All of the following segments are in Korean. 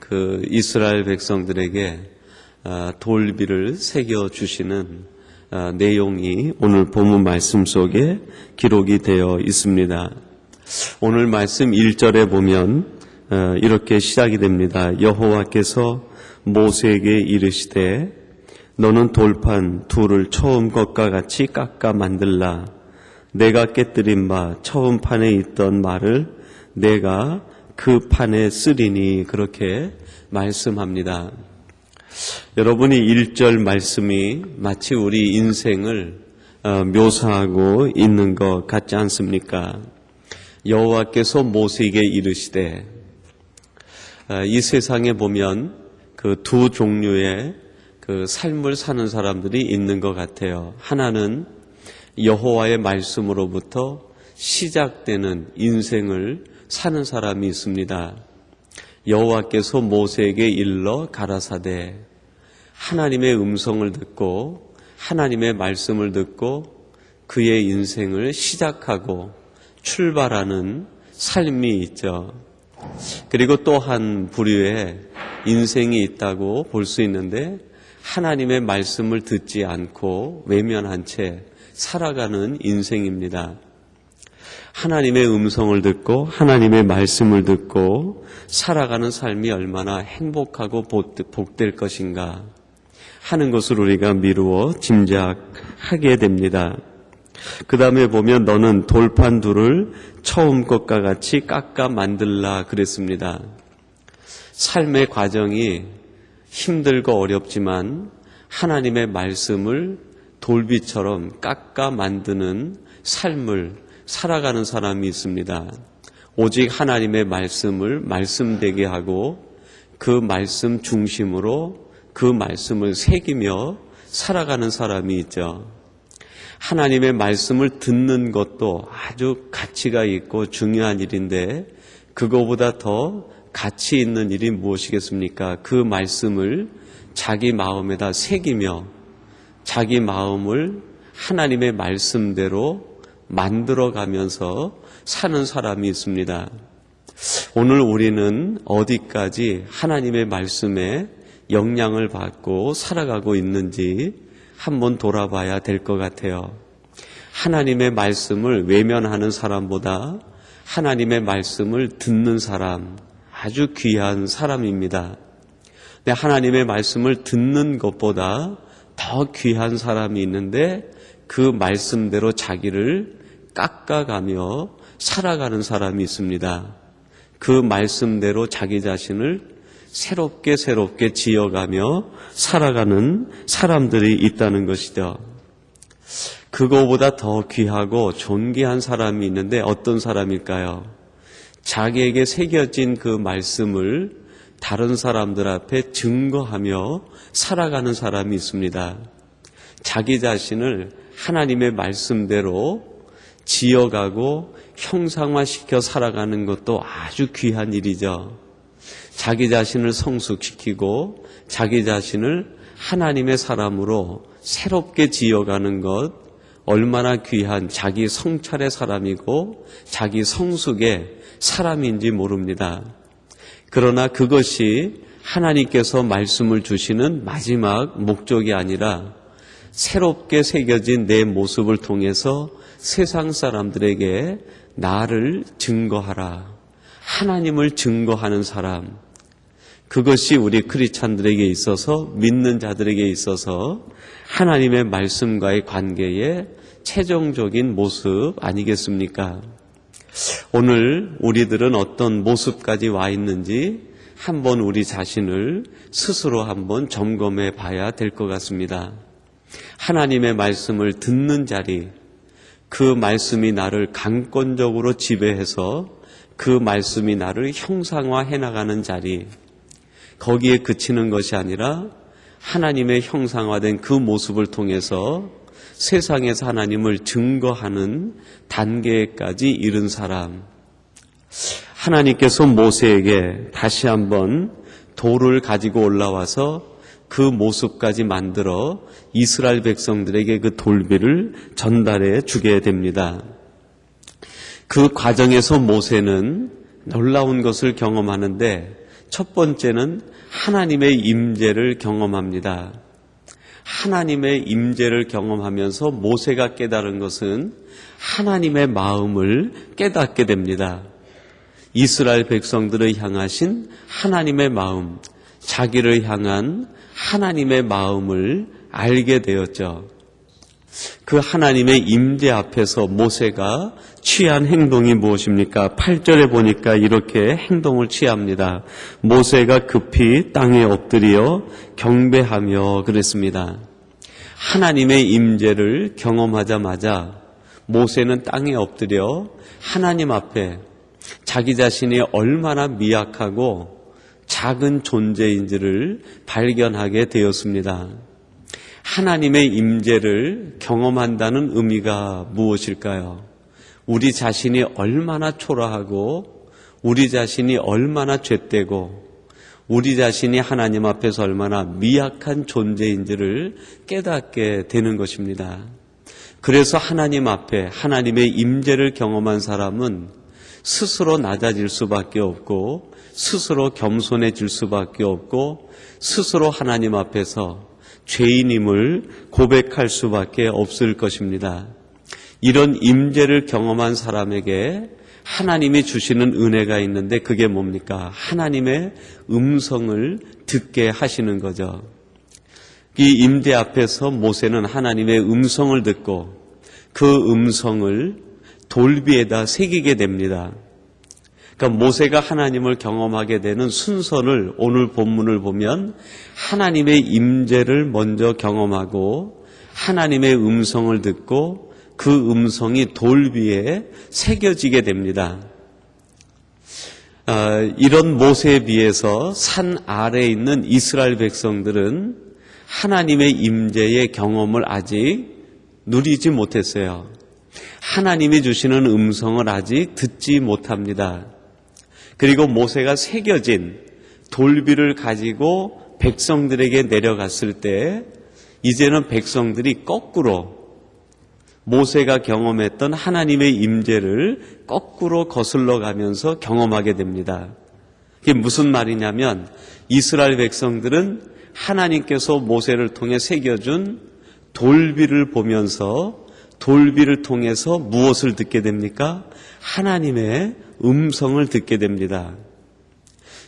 그 이스라엘 백성들에게 돌비를 새겨주시는 내용이 오늘 본문 말씀 속에 기록이 되어 있습니다. 오늘 말씀 1절에 보면 이렇게 시작이 됩니다. 여호와께서 모세에게 이르시되 너는 돌판 둘을 처음 것과 같이 깎아 만들라. 내가 깨뜨린 바 처음 판에 있던 말을 내가 그 판에 쓰리니, 그렇게 말씀합니다. 여러분이 1절 말씀이 마치 우리 인생을 묘사하고 있는 것 같지 않습니까? 여호와께서 모세에게 이르시되, 이 세상에 보면 그 두 종류의 그 삶을 사는 사람들이 있는 것 같아요. 하나는 여호와의 말씀으로부터 시작되는 인생을 사는 사람이 있습니다. 여호와께서 모세에게 일러 가라사대, 하나님의 음성을 듣고 하나님의 말씀을 듣고 그의 인생을 시작하고 출발하는 삶이 있죠. 그리고 또 한 부류의 인생이 있다고 볼 수 있는데, 하나님의 말씀을 듣지 않고 외면한 채 살아가는 인생입니다. 하나님의 음성을 듣고 하나님의 말씀을 듣고 살아가는 삶이 얼마나 행복하고 복될 것인가 하는 것을 우리가 미루어 짐작하게 됩니다. 그 다음에 보면 너는 돌판 둘을 처음 것과 같이 깎아 만들라 그랬습니다. 삶의 과정이 힘들고 어렵지만 하나님의 말씀을 돌비처럼 깎아 만드는 삶을 살아가는 사람이 있습니다. 오직 하나님의 말씀을 말씀되게 하고 그 말씀 중심으로 그 말씀을 새기며 살아가는 사람이 있죠. 하나님의 말씀을 듣는 것도 아주 가치가 있고 중요한 일인데, 그거보다 더 가치 있는 일이 무엇이겠습니까? 그 말씀을 자기 마음에다 새기며 자기 마음을 하나님의 말씀대로 만들어가면서 사는 사람이 있습니다. 오늘 우리는 어디까지 하나님의 말씀에 영향을 받고 살아가고 있는지 한번 돌아봐야 될 것 같아요. 하나님의 말씀을 외면하는 사람보다 하나님의 말씀을 듣는 사람, 아주 귀한 사람입니다. 근데 하나님의 말씀을 듣는 것보다 더 귀한 사람이 있는데, 그 말씀대로 자기를 깎아가며 살아가는 사람이 있습니다. 그 말씀대로 자기 자신을 새롭게 지어가며 살아가는 사람들이 있다는 것이죠. 그거보다 더 귀하고 존귀한 사람이 있는데 어떤 사람일까요? 자기에게 새겨진 그 말씀을 다른 사람들 앞에 증거하며 살아가는 사람이 있습니다. 자기 자신을 하나님의 말씀대로 지어가고 형상화시켜 살아가는 것도 아주 귀한 일이죠. 자기 자신을 성숙시키고 자기 자신을 하나님의 사람으로 새롭게 지어가는 것, 얼마나 귀한 자기 성찰의 사람이고 자기 성숙의 사람인지 모릅니다. 그러나 그것이 하나님께서 말씀을 주시는 마지막 목적이 아니라, 새롭게 새겨진 내 모습을 통해서 세상 사람들에게 나를 증거하라, 하나님을 증거하는 사람, 그것이 우리 크리스찬들에게 있어서, 믿는 자들에게 있어서 하나님의 말씀과의 관계의 최종적인 모습 아니겠습니까? 오늘 우리들은 어떤 모습까지 와 있는지 한번 우리 자신을 스스로 한번 점검해 봐야 될 것 같습니다. 하나님의 말씀을 듣는 자리, 그 말씀이 나를 강권적으로 지배해서 그 말씀이 나를 형상화해 나가는 자리, 거기에 그치는 것이 아니라 하나님의 형상화된 그 모습을 통해서 세상에서 하나님을 증거하는 단계까지 이른 사람. 하나님께서 모세에게 다시 한번 돌을 가지고 올라와서 그 모습까지 만들어 이스라엘 백성들에게 그 돌비를 전달해 주게 됩니다. 그 과정에서 모세는 놀라운 것을 경험하는데, 첫 번째는 하나님의 임재를 경험합니다. 하나님의 임재를 경험하면서 모세가 깨달은 것은 하나님의 마음을 깨닫게 됩니다. 이스라엘 백성들을 향하신 하나님의 마음, 자기를 향한 하나님의 마음을 알게 되었죠. 그 하나님의 임재 앞에서 모세가 취한 행동이 무엇입니까? 8절에 보니까 이렇게 행동을 취합니다. 모세가 급히 땅에 엎드려 경배하며 그랬습니다. 하나님의 임재를 경험하자마자 모세는 땅에 엎드려 하나님 앞에 자기 자신이 얼마나 미약하고 작은 존재인지를 발견하게 되었습니다. 하나님의 임재를 경험한다는 의미가 무엇일까요? 우리 자신이 얼마나 초라하고 우리 자신이 얼마나 죄되고 우리 자신이 하나님 앞에서 얼마나 미약한 존재인지를 깨닫게 되는 것입니다. 그래서 하나님 앞에 하나님의 임재를 경험한 사람은 스스로 낮아질 수밖에 없고 스스로 겸손해질 수밖에 없고 스스로 하나님 앞에서 죄인임을 고백할 수밖에 없을 것입니다. 이런 임재를 경험한 사람에게 하나님이 주시는 은혜가 있는데 그게 뭡니까? 하나님의 음성을 듣게 하시는 거죠. 이 임재 앞에서 모세는 하나님의 음성을 듣고 그 음성을 돌비에다 새기게 됩니다. 그러니까 모세가 하나님을 경험하게 되는 순서를 오늘 본문을 보면 하나님의 임재를 먼저 경험하고 하나님의 음성을 듣고 그 음성이 돌비에 새겨지게 됩니다. 이런 모세에 비해서 산 아래에 있는 이스라엘 백성들은 하나님의 임재의 경험을 아직 누리지 못했어요. 하나님이 주시는 음성을 아직 듣지 못합니다. 그리고 모세가 새겨진 돌비를 가지고 백성들에게 내려갔을 때 이제는 백성들이 거꾸로 모세가 경험했던 하나님의 임재를 거꾸로 거슬러 가면서 경험하게 됩니다. 이게 무슨 말이냐면 이스라엘 백성들은 하나님께서 모세를 통해 새겨준 돌비를 보면서 돌비를 통해서 무엇을 듣게 됩니까? 하나님의 음성을 듣게 됩니다.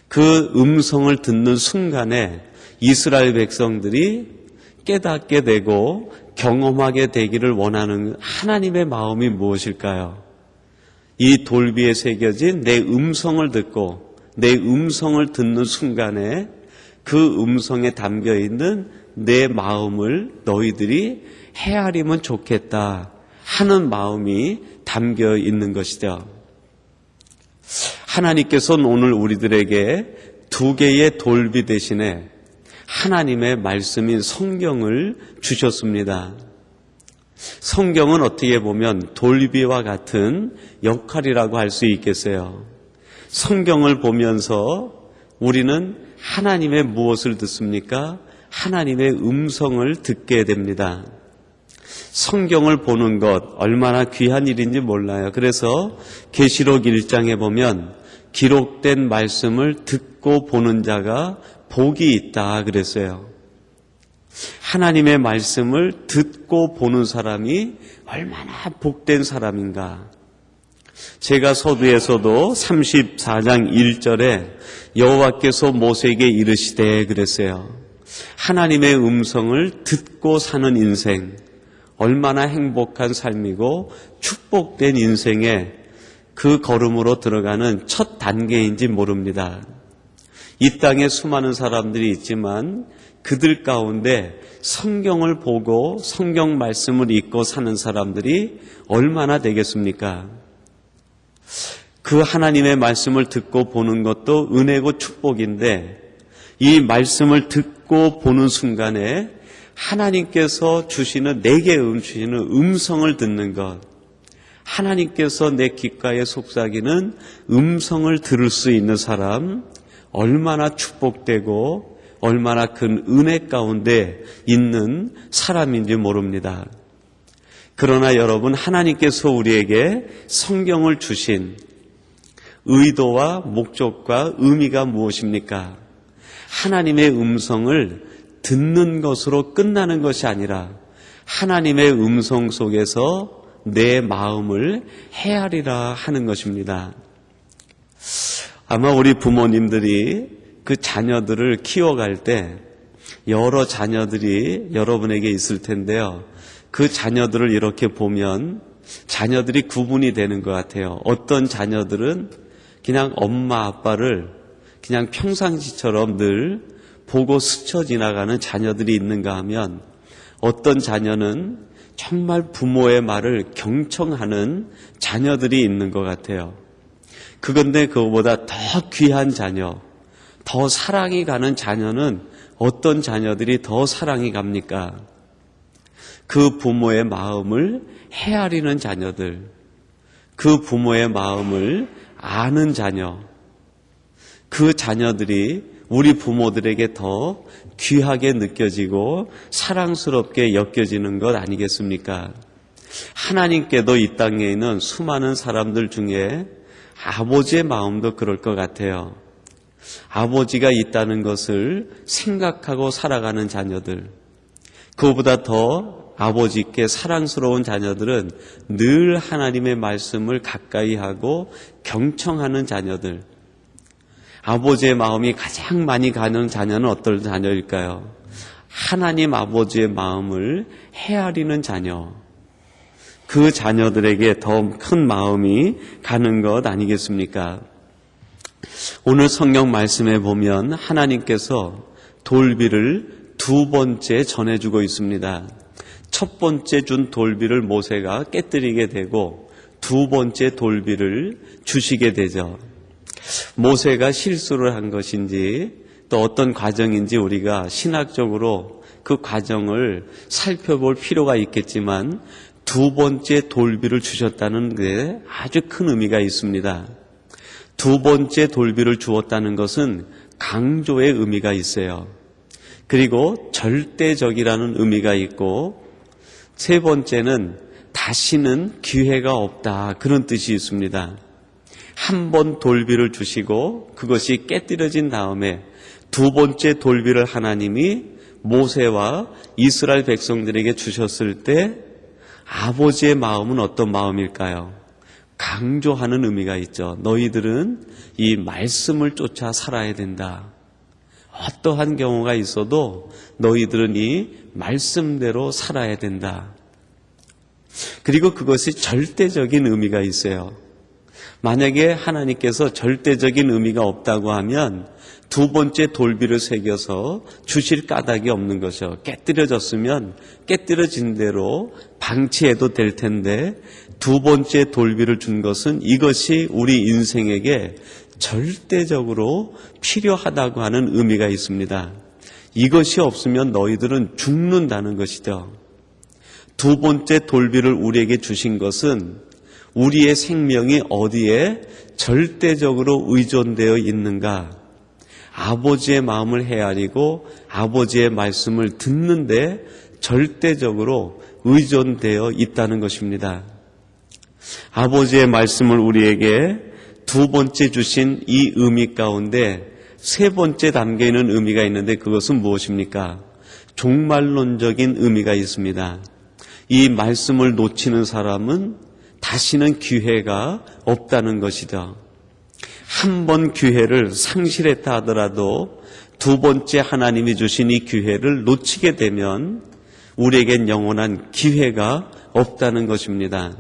그 음성을 듣는 순간에 이스라엘 백성들이 깨닫게 되고 경험하게 되기를 원하는 하나님의 마음이 무엇일까요? 이 돌비에 새겨진 내 음성을 듣고 내 음성을 듣는 순간에 그 음성에 담겨 있는 내 마음을 너희들이 헤아리면 좋겠다 하는 마음이 담겨 있는 것이죠. 하나님께서는 오늘 우리들에게 두 개의 돌비 대신에 하나님의 말씀인 성경을 주셨습니다. 성경은 어떻게 보면 돌비와 같은 역할이라고 할 수 있겠어요. 성경을 보면서 우리는 하나님의 무엇을 듣습니까? 하나님의 음성을 듣게 됩니다. 성경을 보는 것 얼마나 귀한 일인지 몰라요. 그래서 계시록 1장에 보면 기록된 말씀을 듣고 보는 자가 복이 있다 그랬어요. 하나님의 말씀을 듣고 보는 사람이 얼마나 복된 사람인가. 제가 서두에서도 34장 1절에 여호와께서 모세에게 이르시되 그랬어요. 하나님의 음성을 듣고 사는 인생 얼마나 행복한 삶이고 축복된 인생에 그 걸음으로 들어가는 첫 단계인지 모릅니다. 이 땅에 수많은 사람들이 있지만 그들 가운데 성경을 보고 성경 말씀을 읽고 사는 사람들이 얼마나 되겠습니까? 그 하나님의 말씀을 듣고 보는 것도 은혜고 축복인데 이 말씀을 듣고 보는 순간에 하나님께서 주시는 내게 주시는 음성을 듣는 것, 하나님께서 내 귓가에 속삭이는 음성을 들을 수 있는 사람 얼마나 축복되고 얼마나 큰 은혜 가운데 있는 사람인지 모릅니다. 그러나 여러분, 하나님께서 우리에게 성경을 주신 의도와 목적과 의미가 무엇입니까? 하나님의 음성을 듣는 것으로 끝나는 것이 아니라 하나님의 음성 속에서 내 마음을 헤아리라 하는 것입니다. 아마 우리 부모님들이 그 자녀들을 키워갈 때 여러 자녀들이 여러분에게 있을 텐데요. 그 자녀들을 이렇게 보면 자녀들이 구분이 되는 것 같아요. 어떤 자녀들은 그냥 엄마 아빠를 그냥 평상시처럼 늘 보고 스쳐 지나가는 자녀들이 있는가 하면 어떤 자녀는 정말 부모의 말을 경청하는 자녀들이 있는 것 같아요. 그런데 그거보다 더 귀한 자녀, 더 사랑이 가는 자녀는 어떤 자녀들이 더 사랑이 갑니까? 그 부모의 마음을 헤아리는 자녀들, 그 부모의 마음을 아는 자녀, 그 자녀들이 우리 부모들에게 더 귀하게 느껴지고 사랑스럽게 여겨지는 것 아니겠습니까? 하나님께도 이 땅에 있는 수많은 사람들 중에 아버지의 마음도 그럴 것 같아요. 아버지가 있다는 것을 생각하고 살아가는 자녀들, 그보다 더 아버지께 사랑스러운 자녀들은 늘 하나님의 말씀을 가까이 하고 경청하는 자녀들. 아버지의 마음이 가장 많이 가는 자녀는 어떤 자녀일까요? 하나님 아버지의 마음을 헤아리는 자녀. 그 자녀들에게 더 큰 마음이 가는 것 아니겠습니까? 오늘 성경 말씀에 보면 하나님께서 돌비를 두 번째 전해주고 있습니다. 첫 번째 준 돌비를 모세가 깨뜨리게 되고 두 번째 돌비를 주시게 되죠. 모세가 실수를 한 것인지 또 어떤 과정인지 우리가 신학적으로 그 과정을 살펴볼 필요가 있겠지만 두 번째 돌비를 주셨다는 게 아주 큰 의미가 있습니다. 두 번째 돌비를 주었다는 것은 강조의 의미가 있어요. 그리고 절대적이라는 의미가 있고 세 번째는 다시는 기회가 없다 그런 뜻이 있습니다. 한 번 돌비를 주시고 그것이 깨뜨려진 다음에 두 번째 돌비를 하나님이 모세와 이스라엘 백성들에게 주셨을 때 아버지의 마음은 어떤 마음일까요? 강조하는 의미가 있죠. 너희들은 이 말씀을 쫓아 살아야 된다. 어떠한 경우가 있어도 너희들은 이 말씀대로 살아야 된다. 그리고 그것이 절대적인 의미가 있어요. 만약에 하나님께서 절대적인 의미가 없다고 하면 두 번째 돌비를 새겨서 주실 까닭이 없는 것이요. 깨뜨려졌으면 깨뜨려진 대로 방치해도 될 텐데 두 번째 돌비를 준 것은 이것이 우리 인생에게 절대적으로 필요하다고 하는 의미가 있습니다. 이것이 없으면 너희들은 죽는다는 것이죠. 두 번째 돌비를 우리에게 주신 것은 우리의 생명이 어디에 절대적으로 의존되어 있는가? 아버지의 마음을 헤아리고 아버지의 말씀을 듣는데 절대적으로 의존되어 있다는 것입니다. 아버지의 말씀을 우리에게 두 번째 주신 이 의미 가운데 세 번째 담겨있는 의미가 있는데 그것은 무엇입니까? 종말론적인 의미가 있습니다. 이 말씀을 놓치는 사람은 다시는 기회가 없다는 것이죠. 한 번 기회를 상실했다 하더라도 두 번째 하나님이 주신 이 기회를 놓치게 되면 우리에겐 영원한 기회가 없다는 것입니다.